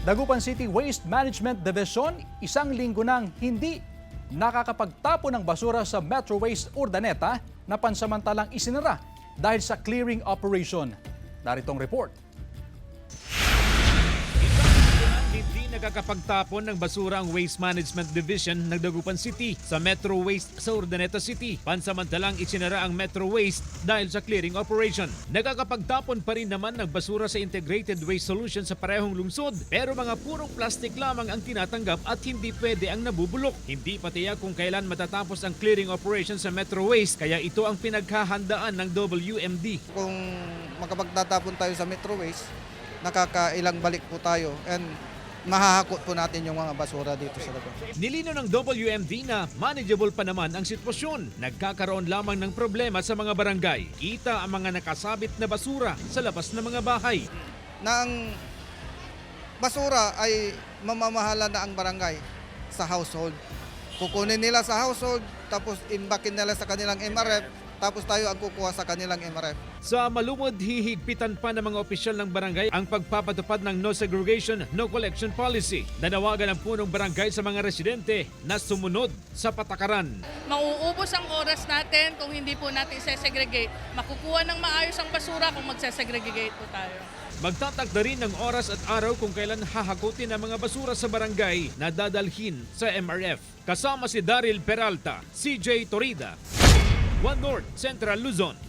Dagupan City Waste Management Division, isang linggo nang hindi nakakapagtapon ng basura sa Metro Waste Urdaneta na pansamantalang isinara dahil sa clearing operation. Narito ang report. Hindi nakakapagtapon ng basura ang Waste Management Division ng Dagupan City sa Metro Waste sa Urdaneta City. Pansamantalang isinara ang Metro Waste dahil sa clearing operation. Nakakapagtapon pa rin naman ng basura sa Integrated Waste Solution sa parehong lungsod, pero mga purong plastic lamang ang tinatanggap at hindi pwede ang nabubulok. Hindi pa tiyak kung kailan matatapos ang clearing operation sa Metro Waste, kaya ito ang pinaghahandaan ng WMD. Kung makapagtatapon tayo sa Metro Waste, nakakailang balik po tayo and mahahakot po natin yung mga basura dito sa lugar. Nilino ng WMD na manageable pa naman ang sitwasyon. Nagkakaroon lamang ng problema sa mga barangay. Kita ang mga nakasabit na basura sa labas ng mga bahay. Na ang basura ay mamamahala na ang barangay sa household. Kukunin nila sa household, tapos imbakin nila sa kanilang MRF, tapos tayo ang kukuha sa kanilang MRF. Sa malumod, hihigpitan pa ng mga opisyal ng barangay ang pagpapatupad ng no segregation, no collection policy. Nanawagan ang punong barangay sa mga residente na sumunod sa patakaran. Mauubos ang oras natin kung hindi po natin segregate. Makukuha ng maayos ang basura kung magsesegregate po tayo. Magtatakda rin ng oras at araw kung kailan hahakutin ang mga basura sa barangay na dadalhin sa MRF. Kasama si Daryl Peralta, CJ Torida, One North, Central Luzon.